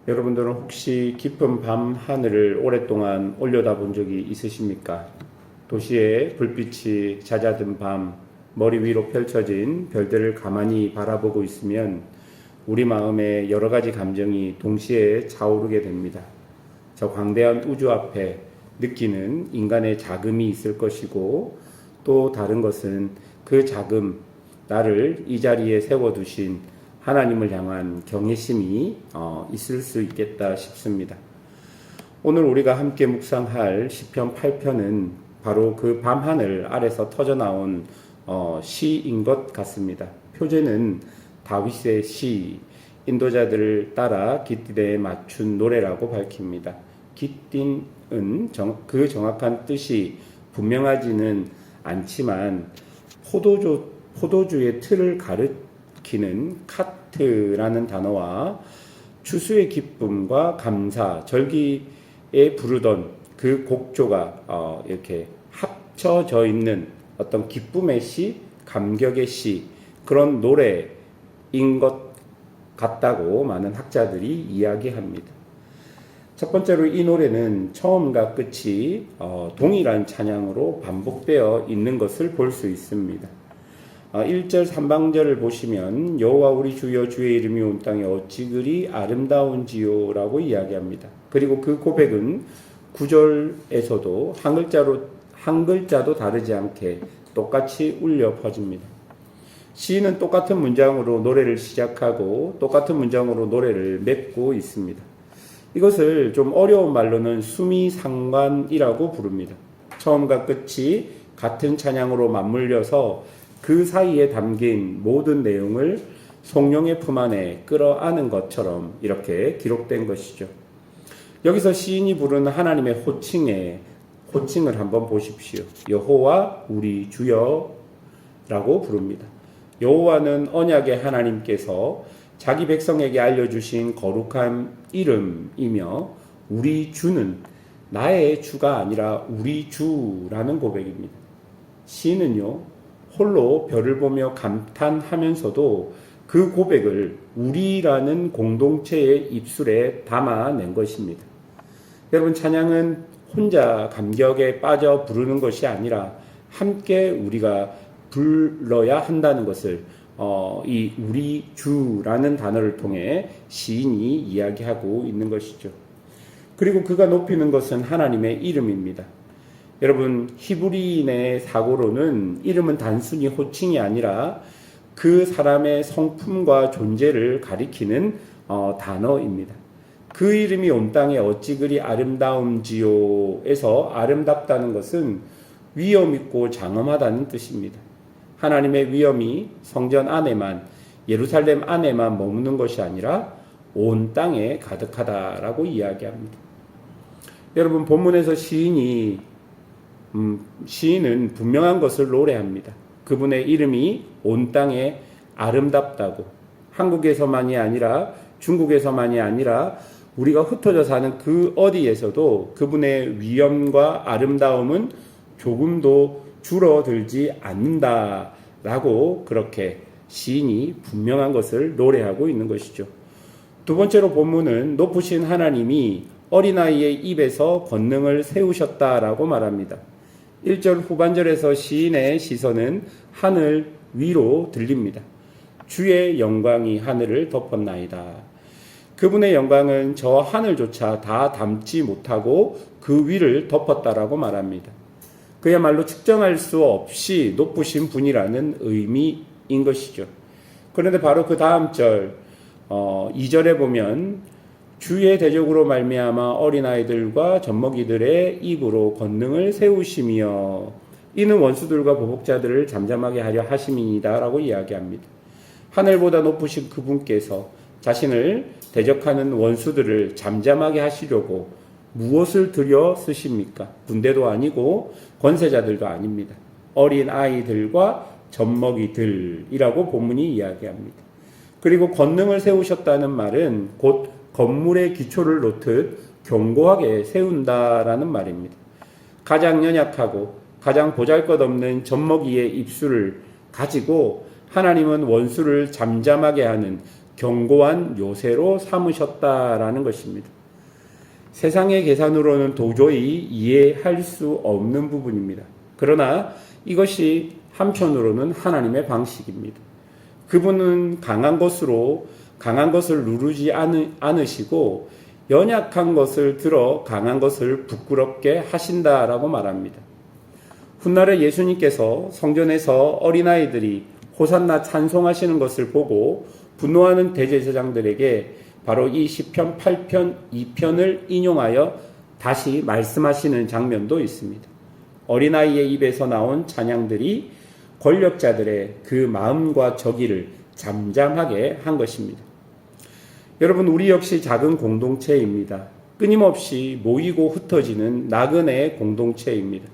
여러분들은 혹시 깊은 밤 하늘을 오랫동안 올려다본 적이 있으십니까? 도시의 불빛이 잦아든 밤, 머리 위로 펼쳐진 별들을 가만히 바라보고 있으면 우리 마음에 여러 가지 감정이 동시에 차오르게 됩니다. 저 광대한 우주 앞에 느끼는 인간의 자금이 있을 것이고, 또 다른 것은 그 자금, 나를 이 자리에 세워두신 하나님을 향한 경외심이 있을 수 있겠다 싶습니다. 오늘 우리가 함께 묵상할 시편 8편은 바로 그 밤하늘 아래서 터져나온 시인 것 같습니다. 표제는 다윗의 시, 인도자들을 따라 깃딘에 맞춘 노래라고 밝힙니다. 깃딘은 그 정확한 뜻이 분명하지는 않지만 포도주의 틀을 가리키는 카트라는 단어와 추수의 기쁨과 감사, 절기에 부르던 그 곡조가 이렇게 합쳐져 있는 어떤 기쁨의 시, 감격의 시, 그런 노래인 것 같다고 많은 학자들이 이야기합니다. 첫 번째로 이 노래는 처음과 끝이 동일한 찬양으로 반복되어 있는 것을 볼 수 있습니다. 1절 3방절을 보시면 여호와 우리 주여 주의 이름이 온 땅에 어찌 그리 아름다운지요 라고 이야기합니다. 그리고 그 고백은 9절에서도 한 글자도 다르지 않게 똑같이 울려 퍼집니다. 시인은 똑같은 문장으로 노래를 시작하고 똑같은 문장으로 노래를 맺고 있습니다. 이것을 좀 어려운 말로는 수미상관이라고 부릅니다. 처음과 끝이 같은 찬양으로 맞물려서 그 사이에 담긴 모든 내용을 성령의 품 안에 끌어안은 것처럼 이렇게 기록된 것이죠. 여기서 시인이 부르는 하나님의 호칭을 한번 보십시오. 여호와 우리 주여라고 부릅니다. 여호와는 언약의 하나님께서 자기 백성에게 알려주신 거룩한 이름이며, 우리 주는 나의 주가 아니라 우리 주라는 고백입니다. 시인은요, 홀로 별을 보며 감탄하면서도 그 고백을 우리라는 공동체의 입술에 담아낸 것입니다. 여러분, 찬양은 혼자 감격에 빠져 부르는 것이 아니라 함께 우리가 불러야 한다는 것을 이 우리 주라는 단어를 통해 시인이 이야기하고 있는 것이죠. 그리고 그가 높이는 것은 하나님의 이름입니다. 여러분, 히브리인의 사고로는 이름은 단순히 호칭이 아니라 그 사람의 성품과 존재를 가리키는 단어입니다. 그 이름이 온 땅에 어찌 그리 아름다움지요에서 아름답다는 것은 위엄 있고 장엄하다는 뜻입니다. 하나님의 위엄이 성전 안에만, 예루살렘 안에만 머무는 것이 아니라 온 땅에 가득하다라고 이야기합니다. 여러분, 본문에서 시인은 분명한 것을 노래합니다. 그분의 이름이 온 땅에 아름답다고, 한국에서만이 아니라 중국에서만이 아니라 우리가 흩어져 사는 그 어디에서도 그분의 위엄과 아름다움은 조금도 줄어들지 않는다라고 그렇게 시인이 분명한 것을 노래하고 있는 것이죠. 두 번째로 본문은 높으신 하나님이 어린아이의 입에서 권능을 세우셨다라고 말합니다. 1절 후반절에서 시인의 시선은 하늘 위로 들립니다. 주의 영광이 하늘을 덮었나이다. 그분의 영광은 저 하늘조차 다 담지 못하고 그 위를 덮었다라고 말합니다. 그야말로 측정할 수 없이 높으신 분이라는 의미인 것이죠. 그런데 바로 그 다음 절 2절에 보면 주의 대적으로 말미암아 어린아이들과 젖먹이들의 입으로 권능을 세우시며 이는 원수들과 보복자들을 잠잠하게 하려 하심이니이다 라고 이야기합니다. 하늘보다 높으신 그분께서 자신을 대적하는 원수들을 잠잠하게 하시려고 무엇을 들여 쓰십니까? 군대도 아니고 권세자들도 아닙니다. 어린아이들과 젖먹이들이라고 본문이 이야기합니다. 그리고 권능을 세우셨다는 말은 곧 건물의 기초를 놓듯 견고하게 세운다라는 말입니다. 가장 연약하고 가장 보잘것없는 젖먹이의 입술을 가지고 하나님은 원수를 잠잠하게 하는 견고한 요새로 삼으셨다라는 것입니다. 세상의 계산으로는 도저히 이해할 수 없는 부분입니다. 그러나 이것이 한편으로는 하나님의 방식입니다. 그분은 강한 것을 누르지 않으시고 연약한 것을 들어 강한 것을 부끄럽게 하신다라고 말합니다. 훗날에 예수님께서 성전에서 어린아이들이 호산나 찬송하시는 것을 보고 분노하는 대제사장들에게 바로 이 시편 8편 2편을 인용하여 다시 말씀하시는 장면도 있습니다. 어린아이의 입에서 나온 찬양들이 권력자들의 그 마음과 저기를 잠잠하게 한 것입니다. 여러분, 우리 역시 작은 공동체입니다. 끊임없이 모이고 흩어지는 나그네의 공동체입니다.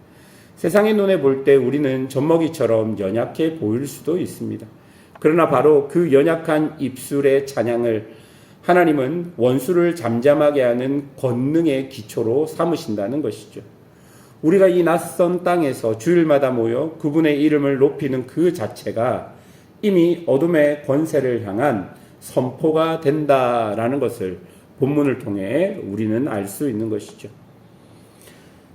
세상의 눈에 볼 때 우리는 젖먹이처럼 연약해 보일 수도 있습니다. 그러나 바로 그 연약한 입술의 찬양을 하나님은 원수를 잠잠하게 하는 권능의 기초로 삼으신다는 것이죠. 우리가 이 낯선 땅에서 주일마다 모여 그분의 이름을 높이는 그 자체가 이미 어둠의 권세를 향한 선포가 된다라는 것을 본문을 통해 우리는 알 수 있는 것이죠.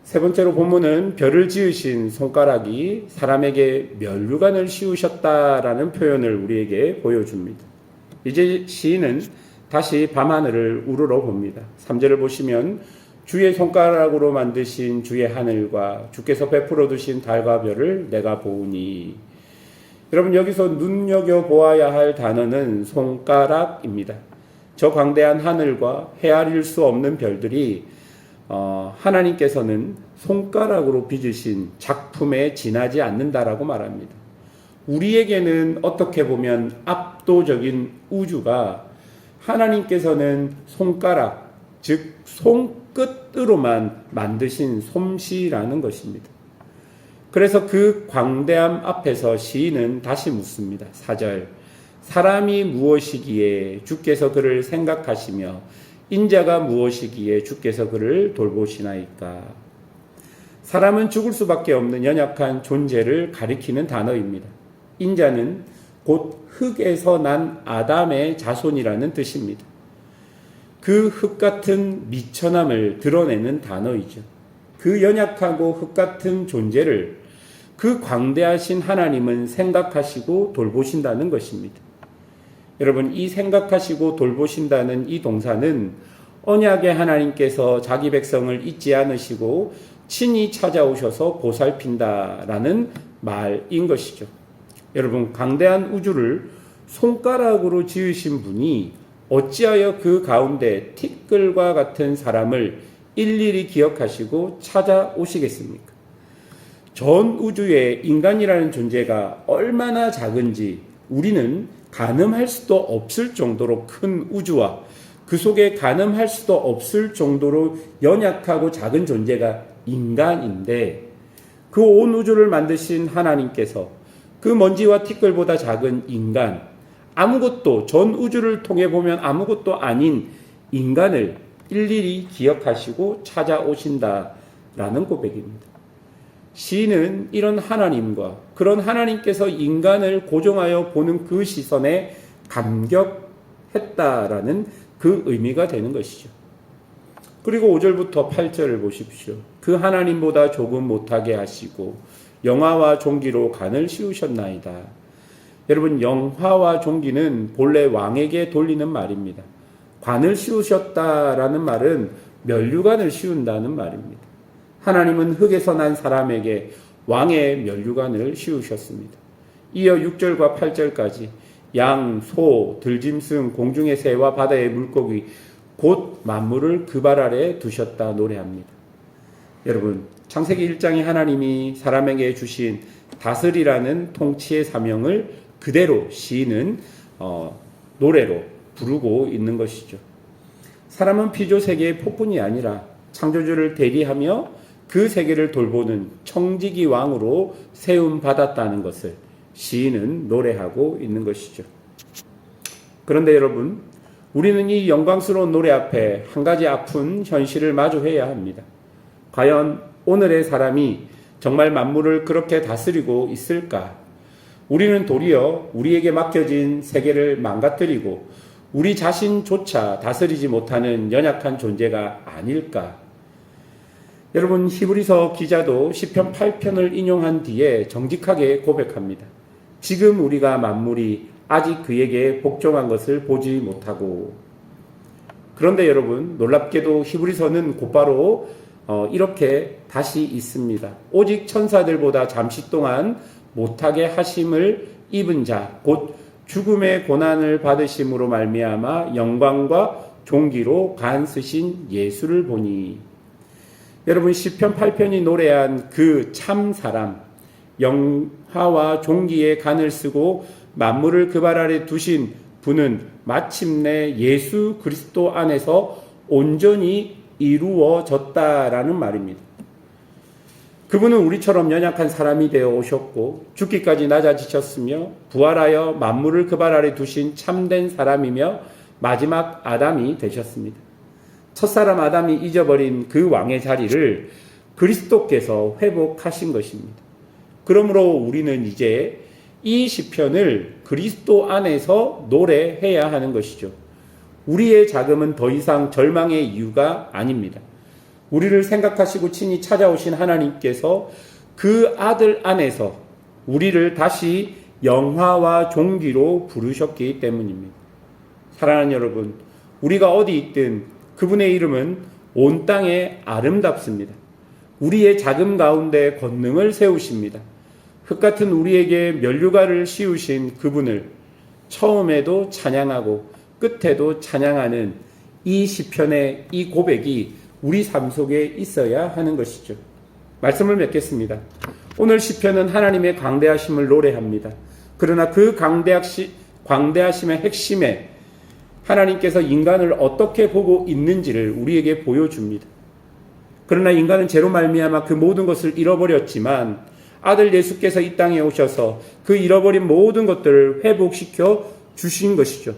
세 번째로 본문은 별을 지으신 손가락이 사람에게 면류관을 씌우셨다라는 표현을 우리에게 보여줍니다. 이제 시인은 다시 밤하늘을 우러러 봅니다. 3절을 보시면 주의 손가락으로 만드신 주의 하늘과 주께서 베풀어 두신 달과 별을 내가 보으니. 여러분, 여기서 눈여겨보아야 할 단어는 손가락입니다. 저 광대한 하늘과 헤아릴 수 없는 별들이 하나님께서는 손가락으로 빚으신 작품에 지나지 않는다라고 말합니다. 우리에게는 어떻게 보면 압도적인 우주가 하나님께서는 손가락, 즉 손끝으로만 만드신 솜씨라는 것입니다. 그래서 그 광대함 앞에서 시인은 다시 묻습니다. 4절, 사람이 무엇이기에 주께서 그를 생각하시며 인자가 무엇이기에 주께서 그를 돌보시나이까. 사람은 죽을 수밖에 없는 연약한 존재를 가리키는 단어입니다. 인자는 곧 흙에서 난 아담의 자손이라는 뜻입니다. 그 흙 같은 미천함을 드러내는 단어이죠. 그 연약하고 흙 같은 존재를 그 광대하신 하나님은 생각하시고 돌보신다는 것입니다. 여러분, 이 생각하시고 돌보신다는 이 동사는 언약의 하나님께서 자기 백성을 잊지 않으시고 친히 찾아오셔서 보살핀다라는 말인 것이죠. 여러분, 강대한 우주를 손가락으로 지으신 분이 어찌하여 그 가운데 티끌과 같은 사람을 일일이 기억하시고 찾아오시겠습니까? 전 우주에 인간이라는 존재가 얼마나 작은지 우리는 가늠할 수도 없을 정도로 큰 우주와 그 속에 가늠할 수도 없을 정도로 연약하고 작은 존재가 인간인데, 그 온 우주를 만드신 하나님께서 그 먼지와 티끌보다 작은 인간, 아무것도, 전 우주를 통해 보면 아무것도 아닌 인간을 일일이 기억하시고 찾아오신다라는 고백입니다. 시인은 이런 하나님과 그런 하나님께서 인간을 고정하여 보는 그 시선에 감격했다라는 그 의미가 되는 것이죠. 그리고 5절부터 8절을 보십시오. 그 하나님보다 조금 못하게 하시고 영화와 종기로 간을 씌우셨나이다. 여러분, 영화와 종기는 본래 왕에게 돌리는 말입니다. 관을 씌우셨다라는 말은 면류관을 씌운다는 말입니다. 하나님은 흙에서 난 사람에게 왕의 면류관을 씌우셨습니다. 이어 6절과 8절까지 양, 소, 들짐승, 공중의 새와 바다의 물고기 곧 만물을 그 발 아래 두셨다 노래합니다. 여러분, 창세기 1장에 하나님이 사람에게 주신 다스리라는 통치의 사명을 그대로 시인은 노래로 부르고 있는 것이죠. 사람은 피조 세계의 폭군이 아니라 창조주를 대리하며 그 세계를 돌보는 청지기 왕으로 세움 받았다는 것을 시인은 노래하고 있는 것이죠. 그런데 여러분, 우리는 이 영광스러운 노래 앞에 한 가지 아픈 현실을 마주해야 합니다. 과연 오늘의 사람이 정말 만물을 그렇게 다스리고 있을까? 우리는 도리어 우리에게 맡겨진 세계를 망가뜨리고 우리 자신조차 다스리지 못하는 연약한 존재가 아닐까? 여러분, 히브리서 기자도 시편 8편을 인용한 뒤에 정직하게 고백합니다. 지금 우리가 만물이 아직 그에게 복종한 것을 보지 못하고. 그런데 여러분, 놀랍게도 히브리서는 곧바로 이렇게 다시 있습니다. 오직 천사들보다 잠시 동안 못하게 하심을 입은 자, 곧 죽음의 고난을 받으심으로 말미암아 영광과 존귀로 간쓰신 예수를 보니. 여러분, 시편 8편이 노래한 그 참 사람, 영화와 존귀의 간을 쓰고 만물을 그 발 아래 두신 분은 마침내 예수 그리스도 안에서 온전히 이루어졌다라는 말입니다. 그분은 우리처럼 연약한 사람이 되어 오셨고 죽기까지 낮아지셨으며 부활하여 만물을 그 발 아래 두신 참된 사람이며 마지막 아담이 되셨습니다. 첫사람 아담이 잊어버린 그 왕의 자리를 그리스도께서 회복하신 것입니다. 그러므로 우리는 이제 이 시편을 그리스도 안에서 노래해야 하는 것이죠. 우리의 자금은 더 이상 절망의 이유가 아닙니다. 우리를 생각하시고 친히 찾아오신 하나님께서 그 아들 안에서 우리를 다시 영화와 존귀로 부르셨기 때문입니다. 사랑하는 여러분, 우리가 어디 있든 그분의 이름은 온 땅에 아름답습니다. 우리의 자금 가운데 권능을 세우십니다. 흙 같은 우리에게 면류관을 씌우신 그분을 처음에도 찬양하고 끝에도 찬양하는 이 시편의 이 고백이 우리 삶 속에 있어야 하는 것이죠. 말씀을 맺겠습니다. 오늘 시편은 하나님의 광대하심을 노래합니다. 그러나 그 광대하심의 핵심에 하나님께서 인간을 어떻게 보고 있는지를 우리에게 보여줍니다. 그러나 인간은 죄로 말미암아 그 모든 것을 잃어버렸지만 아들 예수께서 이 땅에 오셔서 그 잃어버린 모든 것들을 회복시켜 주신 것이죠.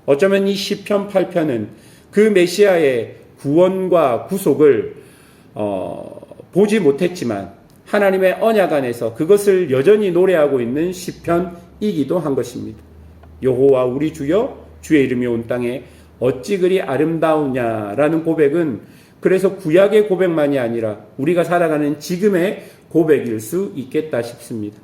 어쩌면 이 시편 8편은 그 메시아의 구원과 구속을 보지 못했지만 하나님의 언약 안에서 그것을 여전히 노래하고 있는 시편이기도 한 것입니다. 여호와 우리 주여, 주의 이름이 온 땅에 어찌 그리 아름다우냐라는 고백은 그래서 구약의 고백만이 아니라 우리가 살아가는 지금의 고백일 수 있겠다 싶습니다.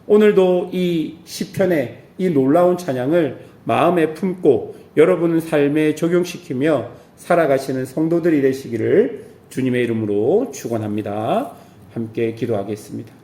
오늘도 이 시편의 이 놀라운 찬양을 마음에 품고 여러분 삶에 적용시키며 살아가시는 성도들이 되시기를 주님의 이름으로 축원합니다. 함께 기도하겠습니다.